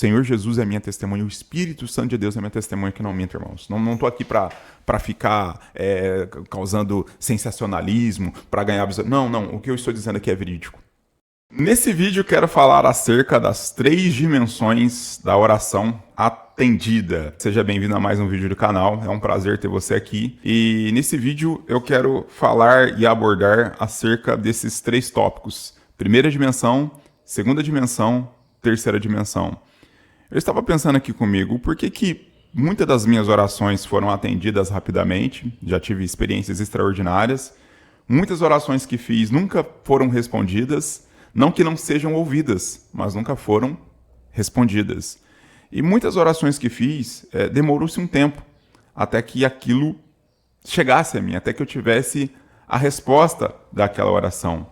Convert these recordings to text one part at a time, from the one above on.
Senhor Jesus é minha testemunha, o Espírito Santo de Deus é minha testemunha, que não minta, irmãos. Não estou aqui para ficar causando sensacionalismo, para ganhar... Não, o que eu estou dizendo aqui é verídico. Nesse vídeo eu quero falar acerca das 3 dimensões da oração atendida. Seja bem-vindo a mais um vídeo do canal, é um prazer ter você aqui. E nesse vídeo eu quero falar e abordar acerca desses 3 tópicos. Primeira dimensão, segunda dimensão, terceira dimensão. Eu estava pensando aqui comigo, por que muitas das minhas orações foram atendidas rapidamente, já tive experiências extraordinárias. Muitas orações que fiz nunca foram respondidas. Não que não sejam ouvidas, mas nunca foram respondidas. E muitas orações que fiz, demorou-se um tempo até que aquilo chegasse a mim, até que eu tivesse a resposta daquela oração.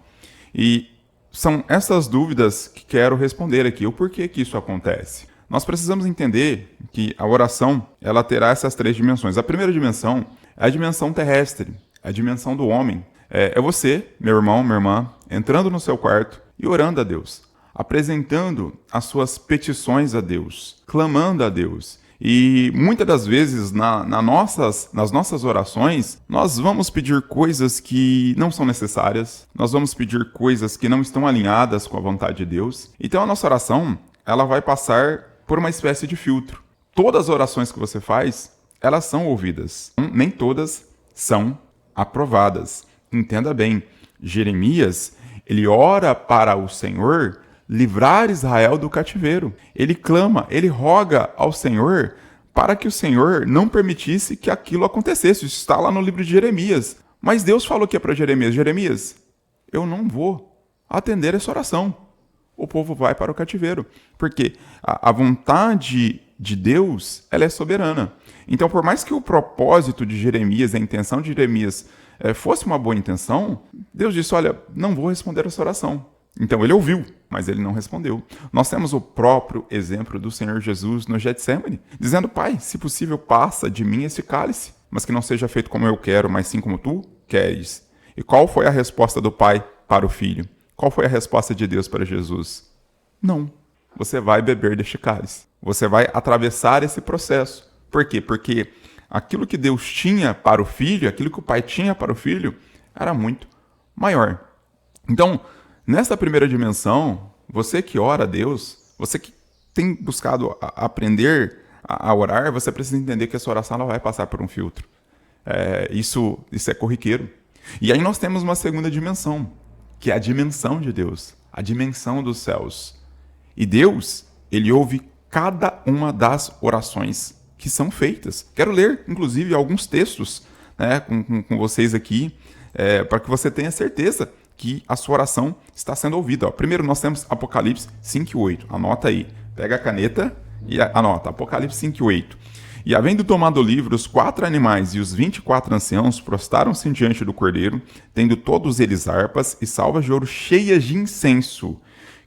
E são essas dúvidas que quero responder aqui. O porquê que isso acontece? Nós precisamos entender que a oração ela terá essas 3 dimensões. A primeira dimensão é a dimensão terrestre, a dimensão do homem. É você, meu irmão, minha irmã, entrando no seu quarto e orando a Deus, apresentando as suas petições a Deus, clamando a Deus. E muitas das vezes nas nossas orações, nós vamos pedir coisas que não são necessárias, nós vamos pedir coisas que não estão alinhadas com a vontade de Deus. Então a nossa oração, ela vai passar por uma espécie de filtro. Todas as orações que você faz, elas são ouvidas. Nem todas são aprovadas. Entenda bem, Jeremias, ele ora para o Senhor livrar Israel do cativeiro. Ele clama, ele roga ao Senhor para que o Senhor não permitisse que aquilo acontecesse. Isso está lá no livro de Jeremias. Mas Deus falou que é para Jeremias, Jeremias, eu não vou atender essa oração. O povo vai para o cativeiro. Porque a vontade de Deus, ela é soberana. Então, por mais que o propósito de Jeremias, a intenção de Jeremias fosse uma boa intenção, Deus disse, olha, não vou responder essa oração. Então ele ouviu, mas ele não respondeu. Nós temos o próprio exemplo do Senhor Jesus no Getsemane, dizendo, Pai, se possível, passa de mim esse cálice, mas que não seja feito como eu quero, mas sim como tu queres. E qual foi a resposta do Pai para o Filho? Qual foi a resposta de Deus para Jesus? Não. Você vai beber deste cálice. Você vai atravessar esse processo. Por quê? Porque aquilo que Deus tinha para o Filho, aquilo que o Pai tinha para o Filho, era muito maior. Então, nessa primeira dimensão, você que ora a Deus, você que tem buscado aprender a orar, você precisa entender que essa oração ela vai passar por um filtro. Isso é corriqueiro. E aí nós temos uma segunda dimensão, que é a dimensão de Deus, a dimensão dos céus. E Deus, ele ouve cada uma das orações que são feitas. Quero ler, inclusive, alguns textos com vocês aqui, para que você tenha certeza que a sua oração está sendo ouvida. Primeiro, nós temos Apocalipse 5:8. Anota aí. Pega a caneta e anota. Apocalipse 5:8. E havendo tomado o livro, os 4 animais e os 24 anciãos prostraram-se diante do Cordeiro, tendo todos eles harpas e salvas de ouro cheias de incenso,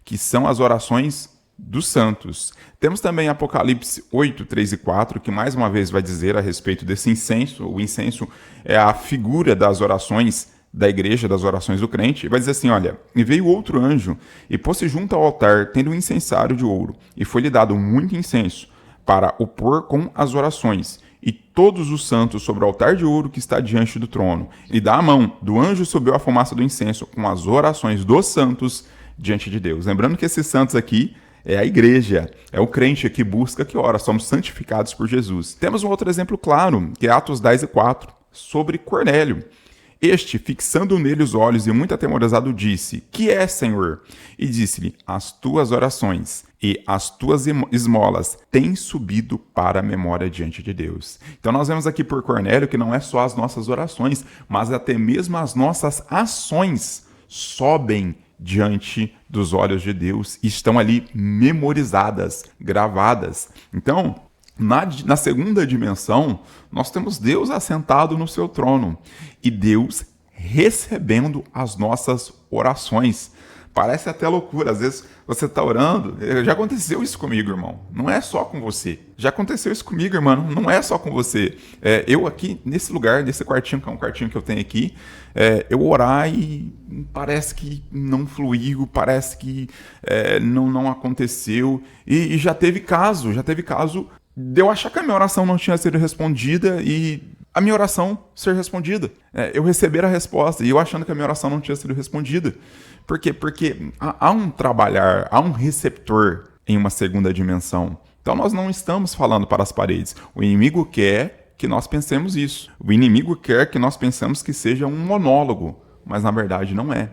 que são as orações dos santos. Temos também Apocalipse 8, 3 e 4, que mais uma vez vai dizer a respeito desse incenso. O incenso é a figura das orações da igreja, das orações do crente. Vai dizer assim, olha, e veio outro anjo e pôs-se junto ao altar, tendo um incensário de ouro, e foi-lhe dado muito incenso, para o pôr com as orações. E todos os santos sobre o altar de ouro que está diante do trono. E da mão do anjo subiu a fumaça do incenso, com as orações dos santos diante de Deus. Lembrando que esses santos aqui é a igreja, é o crente que busca, que ora, somos santificados por Jesus. Temos um outro exemplo claro, que é Atos 10 e 4, sobre Cornélio. Este, fixando nele os olhos e muito atemorizado, disse, que é, Senhor? E disse-lhe, as tuas orações e as tuas esmolas têm subido para a memória diante de Deus. Então nós vemos aqui por Cornélio que não é só as nossas orações, mas até mesmo as nossas ações sobem diante dos olhos de Deus e estão ali memorizadas, gravadas. Então, na segunda dimensão, nós temos Deus assentado no seu trono e Deus recebendo as nossas orações. Parece até loucura. Às vezes você está orando. Já aconteceu isso comigo, irmão. Não é só com você. Já aconteceu isso comigo, irmão. Não é só com você. Eu aqui, nesse lugar, nesse quartinho, que é um quartinho que eu tenho aqui, eu orar e parece que não fluiu, parece que não aconteceu. E já teve caso de eu achar que a minha oração não tinha sido respondida e a minha oração ser respondida. Eu receber a resposta e eu achando que a minha oração não tinha sido respondida. Por quê? Porque há um trabalhar, há um receptor em uma segunda dimensão. Então nós não estamos falando para as paredes. O inimigo quer que nós pensemos isso. O inimigo quer que nós pensemos que seja um monólogo, mas na verdade não é.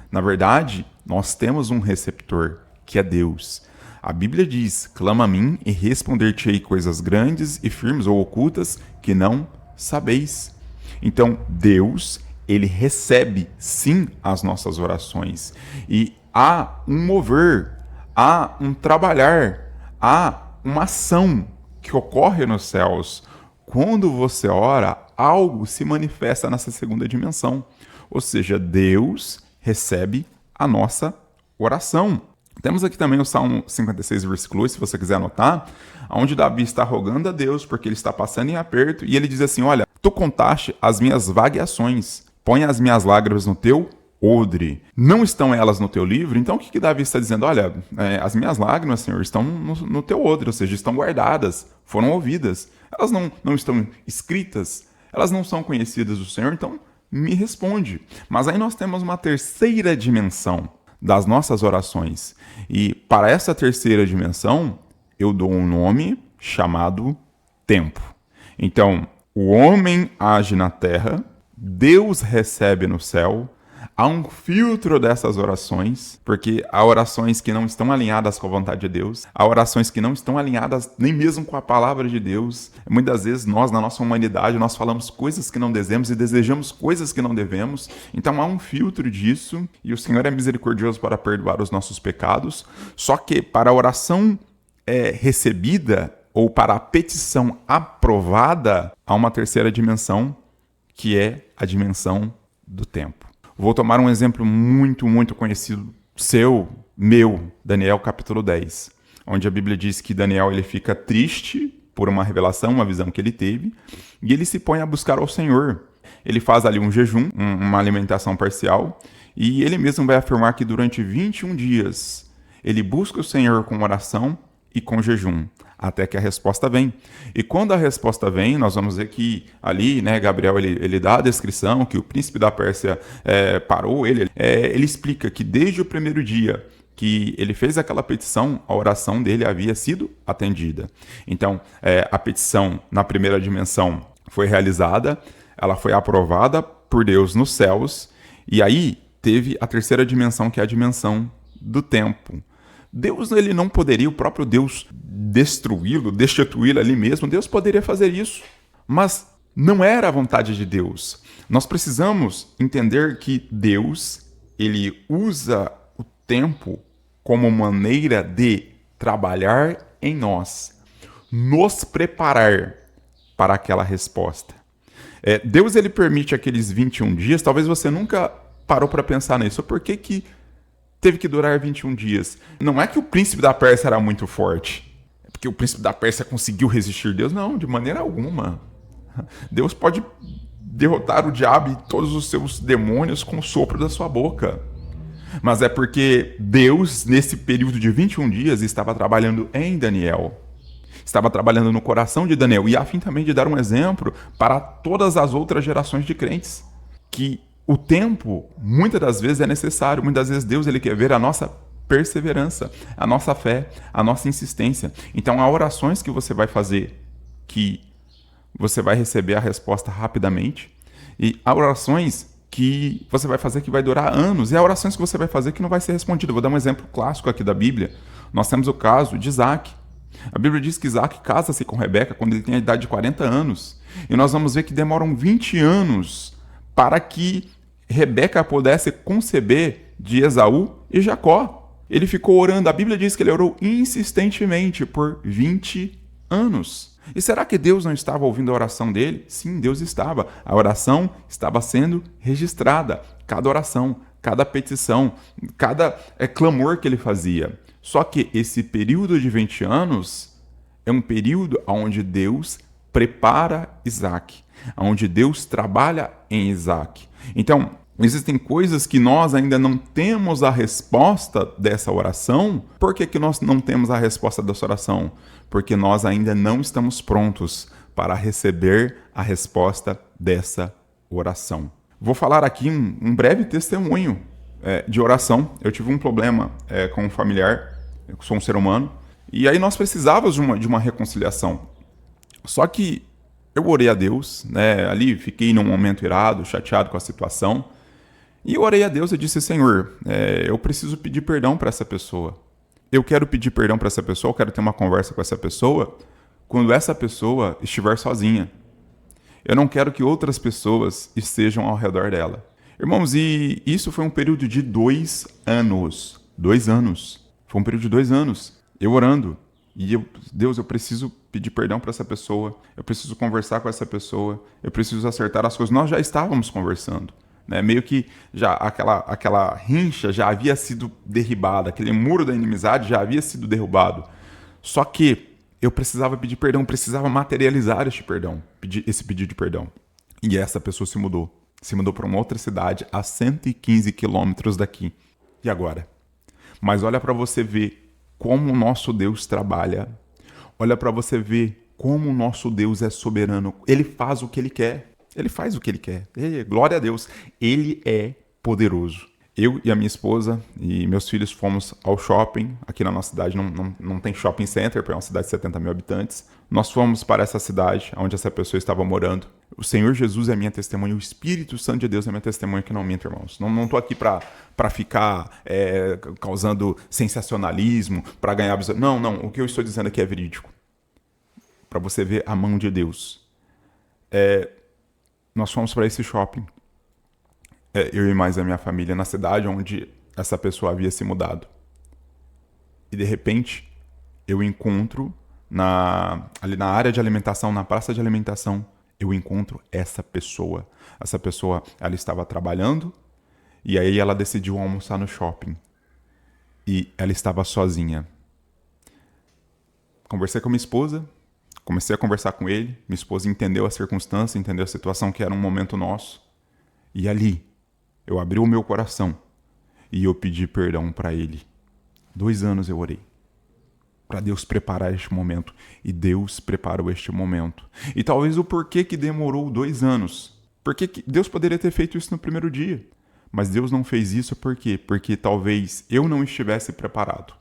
Na verdade, nós temos um receptor, que é Deus. A Bíblia diz: clama a mim e responder-te-ei coisas grandes e firmes ou ocultas que não sabeis. Então, Deus, ele recebe sim as nossas orações. E há um mover, há um trabalhar, há uma ação que ocorre nos céus. Quando você ora, algo se manifesta nessa segunda dimensão. Ou seja, Deus recebe a nossa oração. Temos aqui também o Salmo 56, versículo 8, se você quiser anotar, onde Davi está rogando a Deus porque ele está passando em aperto, e ele diz assim: olha, tu contaste as minhas vagueações, põe as minhas lágrimas no teu odre. Não estão elas no teu livro? Então o que Davi está dizendo? Olha, as minhas lágrimas, Senhor, estão no teu odre, ou seja, estão guardadas, foram ouvidas. Elas não estão escritas, elas não são conhecidas do Senhor, então me responde. Mas aí nós temos uma terceira dimensão das nossas orações. E para essa terceira dimensão, eu dou um nome chamado tempo. Então, o homem age na terra, Deus recebe no céu, há um filtro dessas orações, porque há orações que não estão alinhadas com a vontade de Deus, há orações que não estão alinhadas nem mesmo com a palavra de Deus. Muitas vezes nós, na nossa humanidade, nós falamos coisas que não devemos e desejamos coisas que não devemos. Então há um filtro disso, e o Senhor é misericordioso para perdoar os nossos pecados. Só que para a oração recebida, ou para a petição aprovada, há uma terceira dimensão, que é a dimensão do tempo. Vou tomar um exemplo muito, muito conhecido meu, Daniel capítulo 10, onde a Bíblia diz que Daniel ele fica triste por uma revelação, uma visão que ele teve, e ele se põe a buscar ao Senhor. Ele faz ali um jejum, uma alimentação parcial, e ele mesmo vai afirmar que durante 21 dias ele busca o Senhor com oração e com jejum, até que a resposta vem. E quando a resposta vem, nós vamos ver que ali, Gabriel, ele dá a descrição que o príncipe da Pérsia parou ele explica que desde o primeiro dia que ele fez aquela petição, a oração dele havia sido atendida. Então, a petição na primeira dimensão foi realizada, ela foi aprovada por Deus nos céus, e aí teve a terceira dimensão, que é a dimensão do tempo. Deus, ele não poderia, o próprio Deus, destruí-lo, destituí-lo ali mesmo. Deus poderia fazer isso, mas não era a vontade de Deus. Nós precisamos entender que Deus, ele usa o tempo como maneira de trabalhar em nós, nos preparar para aquela resposta. Deus, ele permite aqueles 21 dias, talvez você nunca parou para pensar nisso. Por que teve que durar 21 dias? Não é que o príncipe da Pérsia era muito forte, é porque o príncipe da Pérsia conseguiu resistir a Deus. Não, de maneira alguma. Deus pode derrotar o diabo e todos os seus demônios com o sopro da sua boca. Mas é porque Deus, nesse período de 21 dias, estava trabalhando em Daniel. Estava trabalhando no coração de Daniel, e a fim também de dar um exemplo para todas as outras gerações de crentes, que o tempo, muitas das vezes, é necessário. Muitas vezes Deus, ele quer ver a nossa perseverança, a nossa fé, a nossa insistência. Então, há orações que você vai fazer que você vai receber a resposta rapidamente, e há orações que você vai fazer que vai durar anos, e há orações que você vai fazer que não vai ser respondida. Vou dar um exemplo clássico aqui da Bíblia. Nós temos o caso de Isaac. A Bíblia diz que Isaac casa-se com Rebeca quando ele tem a idade de 40 anos. E nós vamos ver que demoram 20 anos para que Rebeca pudesse conceber de Esaú e Jacó. Ele ficou orando. A Bíblia diz que ele orou insistentemente por 20 anos. E será que Deus não estava ouvindo a oração dele? Sim, Deus estava. A oração estava sendo registrada. Cada oração, cada petição, cada clamor que ele fazia. Só que esse período de 20 anos é um período onde Deus prepara Isaac, onde Deus trabalha em Isaac. Então, existem coisas que nós ainda não temos a resposta dessa oração. Por que que nós não temos a resposta dessa oração? Porque nós ainda não estamos prontos para receber a resposta dessa oração. Vou falar aqui um breve testemunho de oração. Eu tive um problema com um familiar, eu sou um ser humano, e aí nós precisávamos de uma reconciliação. Só que eu orei a Deus, né? Ali fiquei num momento irado, chateado com a situação, e eu orei a Deus e disse: Senhor, eu preciso pedir perdão para essa pessoa. Eu quero pedir perdão para essa pessoa, eu quero ter uma conversa com essa pessoa quando essa pessoa estiver sozinha. Eu não quero que outras pessoas estejam ao redor dela. Irmãos, e isso foi um período de 2 anos. 2 anos. Foi um período de 2 anos. Eu orando. E Deus, eu preciso pedir perdão para essa pessoa. Eu preciso conversar com essa pessoa. Eu preciso acertar as coisas. Nós já estávamos conversando. Né? Meio que já aquela rincha já havia sido derribada. Aquele muro da inimizade já havia sido derrubado. Só que eu precisava pedir perdão, precisava materializar esse pedido de perdão. E essa pessoa se mudou. Se mudou para uma outra cidade a 115 quilômetros daqui. E agora? Mas olha para você ver como o nosso Deus trabalha. Olha para você ver como o nosso Deus é soberano. Ele faz o que ele quer. Ele faz o que ele quer. Glória a Deus. Ele é poderoso. Eu e a minha esposa e meus filhos fomos ao shopping. Aqui na nossa cidade não tem shopping center, porque é uma cidade de 70 mil habitantes. Nós fomos para essa cidade onde essa pessoa estava morando. O Senhor Jesus é minha testemunha, o Espírito Santo de Deus é minha testemunha, que não minta, irmãos. Não estou aqui para ficar causando sensacionalismo, para ganhar... Não. O que eu estou dizendo aqui é verídico. Para você ver a mão de Deus. Nós fomos para esse shopping. Eu e mais a minha família, na cidade onde essa pessoa havia se mudado. E de repente, eu encontro ali na área de alimentação, na praça de alimentação, eu encontro essa pessoa. Essa pessoa, ela estava trabalhando e aí ela decidiu almoçar no shopping. E ela estava sozinha. Conversei com minha esposa, comecei a conversar com ele. Minha esposa entendeu a circunstância, entendeu a situação, que era um momento nosso. E ali, eu abri o meu coração e eu pedi perdão para ele. 2 anos eu orei para Deus preparar este momento. E Deus preparou este momento. E talvez o porquê que demorou 2 anos. Porque Deus poderia ter feito isso no primeiro dia. Mas Deus não fez isso por quê? Porque talvez eu não estivesse preparado.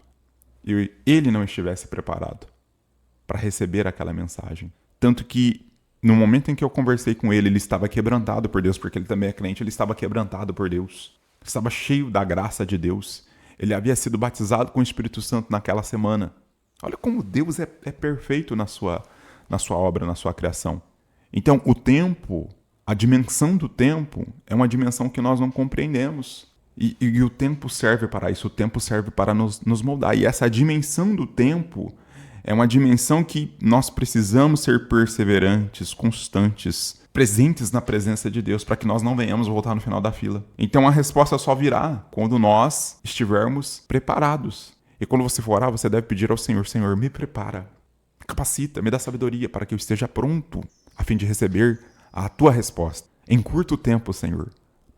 Ele não estivesse preparado para receber aquela mensagem. Tanto que no momento em que eu conversei com ele, ele estava quebrantado por Deus, porque ele também é crente, ele estava quebrantado por Deus. Estava cheio da graça de Deus. Ele havia sido batizado com o Espírito Santo naquela semana. Olha como Deus é perfeito na sua obra, na sua criação. Então, o tempo, a dimensão do tempo, é uma dimensão que nós não compreendemos. E o tempo serve para isso, o tempo serve para nos moldar. E essa dimensão do tempo é uma dimensão que nós precisamos ser perseverantes, constantes, presentes na presença de Deus, para que nós não venhamos voltar no final da fila. Então a resposta só virá quando nós estivermos preparados. E quando você for orar, você deve pedir ao Senhor: Senhor, me prepara, me capacita, me dá sabedoria para que eu esteja pronto a fim de receber a tua resposta. Em curto tempo, Senhor.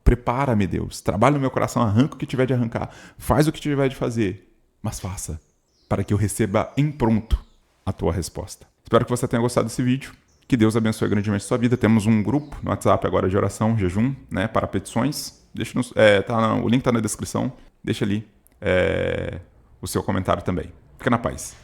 Prepara-me, Deus. Trabalha no meu coração, arranca o que tiver de arrancar. Faz o que tiver de fazer, mas faça, para que eu receba em pronto a tua resposta. Espero que você tenha gostado desse vídeo. Que Deus abençoe grandemente a sua vida. Temos um grupo no WhatsApp agora de oração, jejum, né, para petições. O link está na descrição. Deixa ali o seu comentário também. Fica na paz.